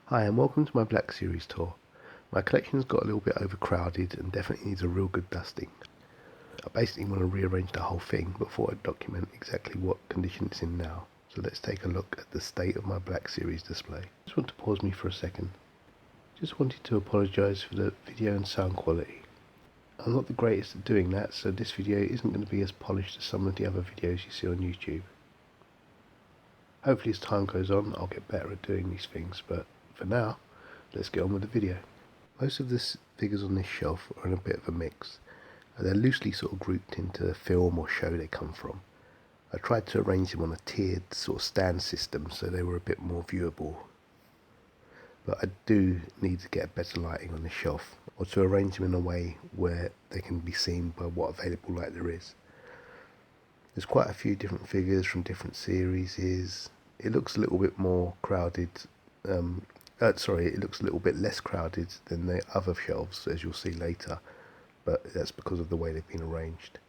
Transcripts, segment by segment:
Hi and welcome to my Black Series tour. My collection's got a little bit overcrowded and definitely needs a real good dusting. I basically want to rearrange the whole thing before I document exactly what condition it's in now. So let's take a look at the state of my Black Series display. Just want to pause me for a second. Just wanted to apologise for the video and sound quality. I'm not the greatest at doing that, so this video isn't going to be as polished as some of the other videos you see on YouTube. Hopefully as time goes on I'll get better at doing these things, but for now, let's get on with the video. Most of the figures on this shelf are in a bit of a mix. They're loosely sort of grouped into the film or show they come from. I tried to arrange them on a tiered sort of stand system so they were a bit more viewable. But I do need to get better lighting on the shelf, or to arrange them in a way where they can be seen by what available light there is. There's quite a few different figures from different series. It looks a little bit more crowded. It looks a little bit less crowded than the other shelves, as you'll see later, but that's because of the way they've been arranged.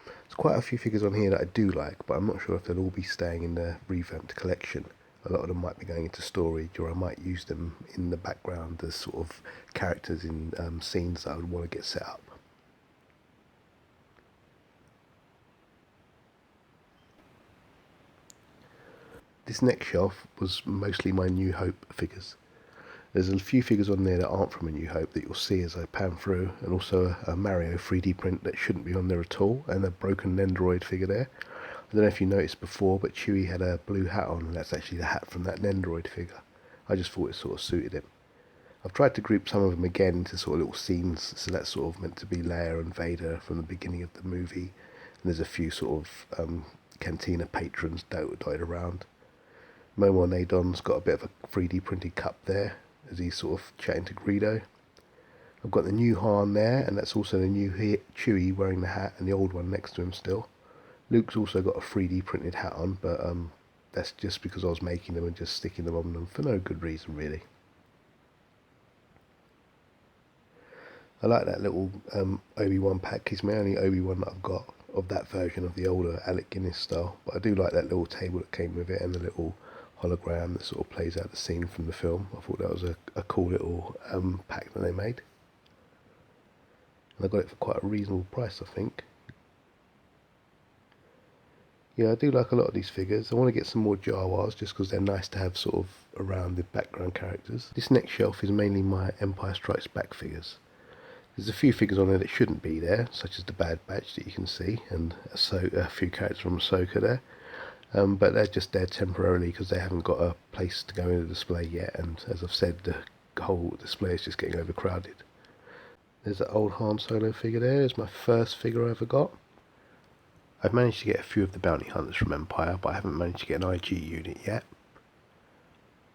There's quite a few figures on here that I do like, but I'm not sure if they'll all be staying in the revamped collection. A lot of them might be going into storage, or I might use them in the background as sort of characters in scenes that I would want to get set up. This next shelf was mostly my New Hope figures. There's a few figures on there that aren't from A New Hope that you'll see as I pan through, and also a Mario 3D print that shouldn't be on there at all, and a broken Nendoroid figure there. I don't know if you noticed before, but Chewie had a blue hat on, and that's actually the hat from that Nendoroid figure. I just thought it sort of suited him. I've tried to group some of them again into sort of little scenes, so that's sort of meant to be Leia and Vader from the beginning of the movie, and there's a few sort of Cantina patrons dotted around. Momo Nadon's got a bit of a 3D printed cup there, as he's sort of chatting to Greedo. I've got the new Han there, and that's also the new Chewie wearing the hat, and the old one next to him still. Luke's also got a 3D printed hat on, but that's just because I was making them and just sticking them on them for no good reason really. I like that little Obi-Wan pack. He's my only Obi-Wan that I've got of that version of the older Alec Guinness style, but I do like that little table that came with it and the little hologram that sort of plays out the scene from the film. I thought that was a cool little pack that they made, and I got it for quite a reasonable price, I think. Yeah, I do like a lot of these figures. I want to get some more Jawas just because they're nice to have sort of around the background characters. This next shelf is mainly my Empire Strikes Back figures. There's a few figures on there that shouldn't be there, such as the Bad Batch that you can see, and a few characters from Ahsoka there. But they're just there temporarily because they haven't got a place to go in the display yet, and as I've said, the whole display is just getting overcrowded. There's that old Han Solo figure there. It's my first figure I ever got. I've managed to get a few of the bounty hunters from Empire, but I haven't managed to get an IG unit yet.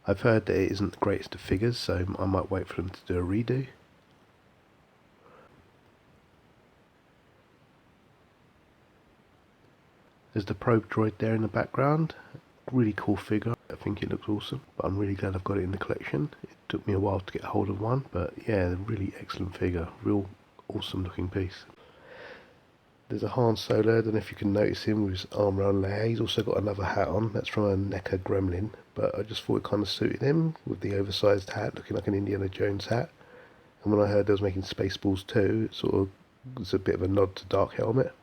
I've heard that it isn't the greatest of figures, so I might wait for them to do a redo. There's the probe droid there in the background. Really cool figure. I think it looks awesome, but I'm really glad I've got it in the collection. It took me a while to get hold of one, but yeah, really excellent figure. Real awesome looking piece. There's a Han Solo. I don't know if you can notice him with his arm around Leia. He's also got another hat on. That's from a NECA Gremlin, but I just thought it kind of suited him with the oversized hat, looking like an Indiana Jones hat. And when I heard they was making Spaceballs 2, it sort of was a bit of a nod to Dark Helmet.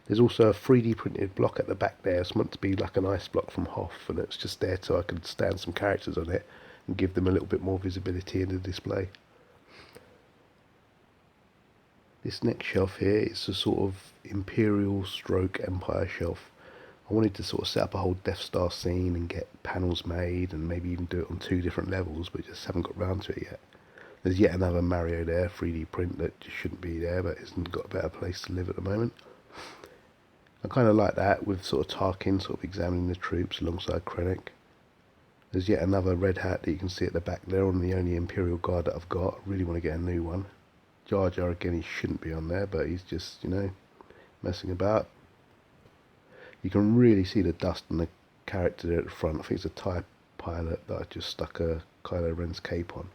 There's also a 3D printed block at the back there. It's meant to be like an ice block from Hoth, and it's just there so I can stand some characters on it and give them a little bit more visibility in the display. This next shelf here is a sort of Imperial stroke Empire shelf. I wanted to sort of set up a whole Death Star scene and get panels made and maybe even do it on 2 different levels, but just haven't got round to it yet. There's yet another Mario there, 3D print, that just shouldn't be there, but hasn't got a better place to live at the moment. I kind of like that, with sort of Tarkin sort of examining the troops alongside Krennic. There's yet another red hat that you can see at the back there on the only Imperial Guard that I've got. I really want to get a new one. Jar Jar again, he shouldn't be on there, but he's just, messing about. You can really see the dust on the character there at the front. I think it's a TIE pilot that I just stuck a Kylo Ren's cape on.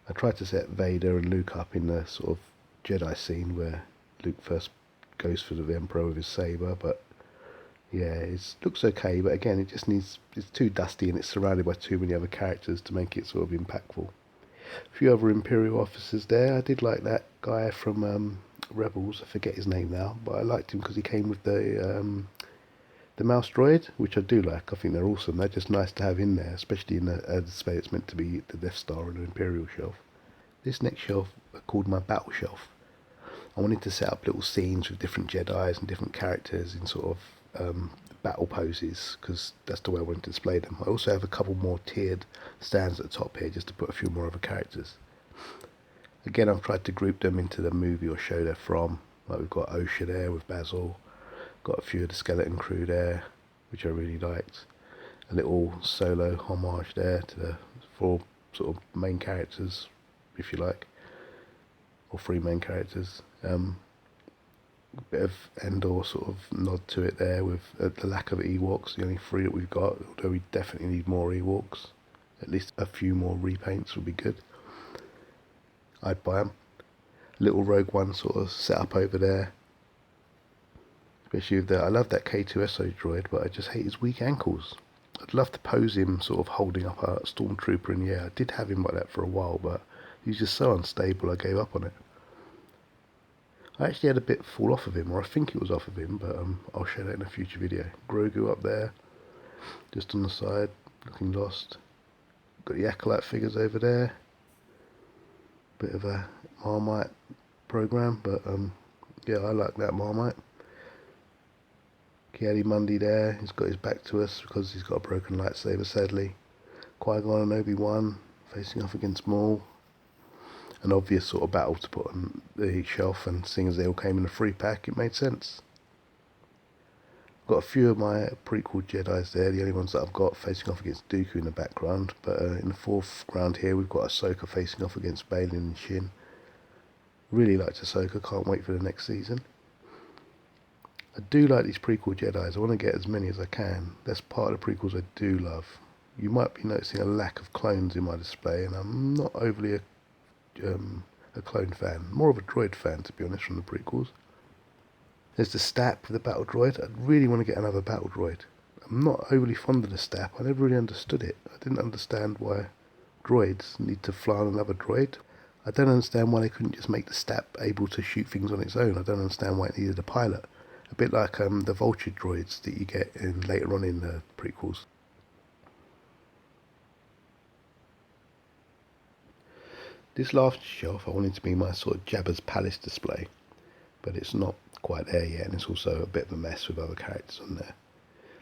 I tried to set Vader and Luke up in the sort of Jedi scene where Luke first goes for the Emperor with his saber, but Yeah, it looks okay, but again, it just needs, it's too dusty and it's surrounded by too many other characters to make it sort of impactful. A few other Imperial officers there. I did like that guy from Rebels. I forget his name now, but I liked him because he came with the mouse droid, which I do like. I think they're awesome. They're just nice to have in there, especially in a display that's meant to be the Death Star and an Imperial shelf. This next shelf I called my battle shelf. I wanted to set up little scenes with different Jedi's and different characters in sort of battle poses, because that's the way I wanted to display them. I also have a couple more tiered stands at the top here just to put a few more other characters. Again, I've tried to group them into the movie or show they're from. Like we've got Osha there with Basil, got a few of the skeleton crew there, which I really liked. A little solo homage there to the four sort of main characters, if you like, or three main characters. A bit of Endor sort of nod to it there with the lack of Ewoks, the only three that we've got, although we definitely need more Ewoks. At least a few more repaints would be good. I'd buy them. Little Rogue One sort of set up over there. Especially with that, I love that K2SO droid, but I just hate his weak ankles. I'd love to pose him sort of holding up a stormtrooper in the air. I did have him like that for a while, but he's just so unstable I gave up on it. I actually had a bit fall off of him, or I think it was off of him, but I'll show that in a future video. Grogu up there, just on the side, looking lost. Got the Acolyte figures over there. Bit of a Marmite program, but yeah, I like that Marmite. Ki-Adi-Mundi there, he's got his back to us because he's got a broken lightsaber, sadly. Qui-Gon and Obi-Wan facing off against Maul. An obvious sort of battle to put on the shelf, and seeing as they all came in a free pack, it made sense. Got a few of my prequel Jedi's there, the only ones that I've got facing off against Dooku in the background, but in the foreground here we've got Ahsoka facing off against Baylan and Shin. Really liked Ahsoka, can't wait for the next season. I do like these prequel Jedi's, I want to get as many as I can. That's part of the prequels I do love. You might be noticing a lack of clones in my display, and I'm not overly a clone fan, more of a droid fan to be honest from the prequels. There's the Stap with the battle droid. I'd really want to get another battle droid. I'm not overly fond of the Stap, I never really understood it. I didn't understand why droids need to fly on another droid. I don't understand why they couldn't just make the Stap able to shoot things on its own. I don't understand why it needed a pilot. A bit like the Vulture droids that you get in later on in the prequels. This last shelf I wanted to be my sort of Jabba's Palace display, but it's not quite there yet, and it's also a bit of a mess with other characters on there.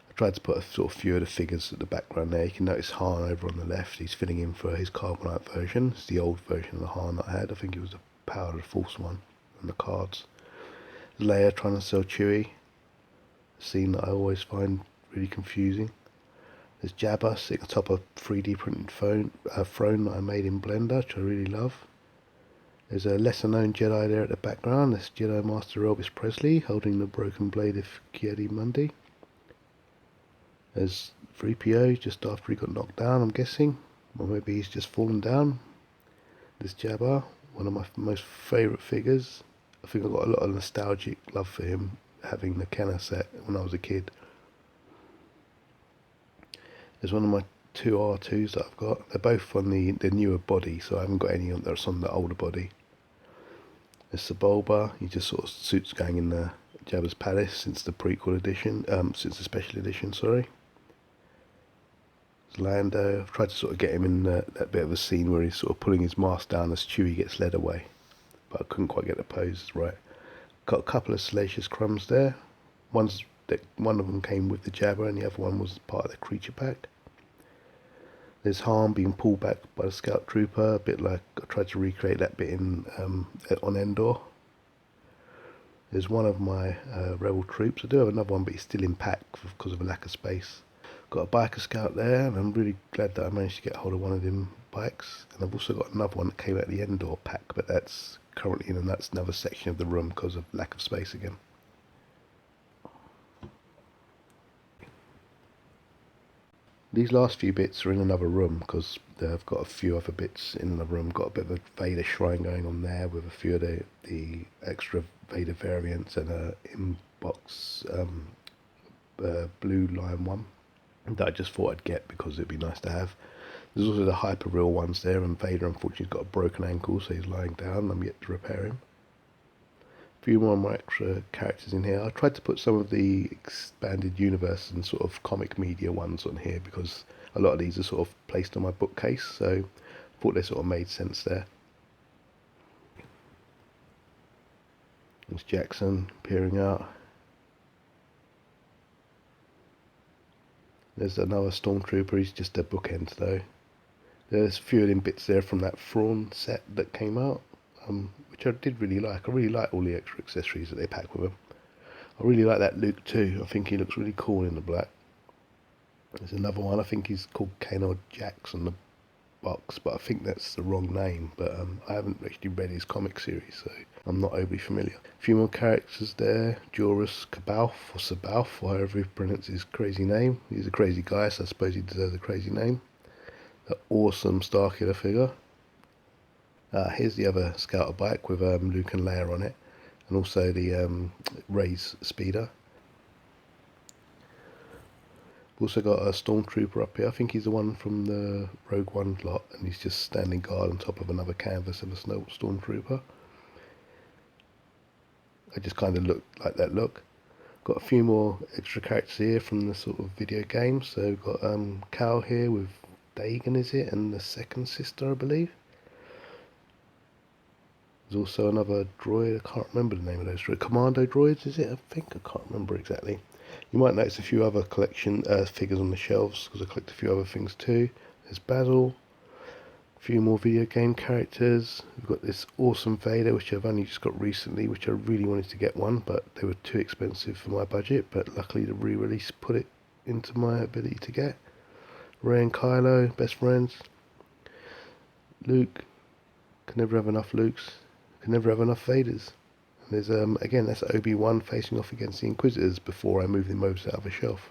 I tried to put a sort of few of the figures at the background there. You can notice Han over on the left, he's filling in for his Carbonite version. It's the old version of the Han that I had. I think it was the Power of the Force one on the cards. Leia trying to sell Chewie, a scene that I always find really confusing. There's Jabba sitting atop a 3D printed throne that I made in Blender, which I really love. There's a lesser known Jedi there at the background. That's Jedi Master Elvis Presley holding the broken blade of Ki-Adi-Mundi. There's 3PO just after he got knocked down, I'm guessing. Or maybe he's just fallen down. There's Jabba, one of my most favourite figures. I think I've got a lot of nostalgic love for him, having the Kenner set when I was a kid. There's one of my two R2s that I've got. They're both on the newer body, so I haven't got any that's on the older body. There's Sebulba, he just sort of suits going in the Jabba's Palace since the prequel edition, since the special edition, sorry. There's Lando, I've tried to sort of get him in that bit of a scene where he's sort of pulling his mask down as Chewie gets led away, but I couldn't quite get the poses right. Got a couple of Salacious Crumbs there. One of them came with the Jabba and the other one was part of the creature pack. There's Han being pulled back by the scout trooper, a bit like I tried to recreate that bit in on Endor. There's one of my rebel troops. I do have another one, but he's still in pack because of a lack of space. Got a biker scout there, and I'm really glad that I managed to get hold of one of them bikes. And I've also got another one that came out of the Endor pack, but that's currently in that's another section of the room because of lack of space again. These last few bits are in another room because I've got a few other bits in another room. Got a bit of a Vader shrine going on there with a few of the extra Vader variants and a inbox blue line one that I just thought I'd get because it'd be nice to have. There's also the hyper real ones there, and Vader unfortunately has got a broken ankle, so he's lying down. I'm yet to repair him. A few more of my extra characters in here. I tried to put some of the expanded universe and sort of comic media ones on here because a lot of these are sort of placed on my bookcase, so I thought they sort of made sense there. There's Jackson peering out. There's another Stormtrooper, he's just a bookend though. There's a few of them bits there from that Thrawn set that came out, which I did really like. I really like all the extra accessories that they pack with them. I really like that Luke too. I think he looks really cool in the black. There's another one, I think he's called Kaynor Jax on the box, but I think that's the wrong name. But I haven't actually read his comic series, so I'm not overly familiar. A few more characters there. Joruus C'baoth, or C'baoth, or however he pronounces his crazy name. He's a crazy guy, so I suppose he deserves a crazy name. An awesome Starkiller figure. Here's the other scouter bike with Luke and Leia on it, and also the Rey's speeder. We've also got a Stormtrooper up here. I think he's the one from the Rogue One lot, and he's just standing guard on top of another canvas of a Stormtrooper. I just kind of look like that look. Got a few more extra characters here from the sort of video game. So we've got Cal here with Dagan, is it, and the second sister, I believe. There's also another droid. I can't remember the name of those droids. Commando droids, is it? I think I can't remember exactly. You might notice a few other collection figures on the shelves because I collect a few other things too. There's Basil. A few more video game characters. We've got this awesome Vader, which I've only just got recently, which I really wanted to get one, but they were too expensive for my budget. But luckily the re-release put it into my ability to get. Rey and Kylo, best friends. Luke. Can never have enough Lukes. Can never have enough Vaders. And there's again, that's Obi-Wan facing off against the Inquisitors before I move them over to the other shelf.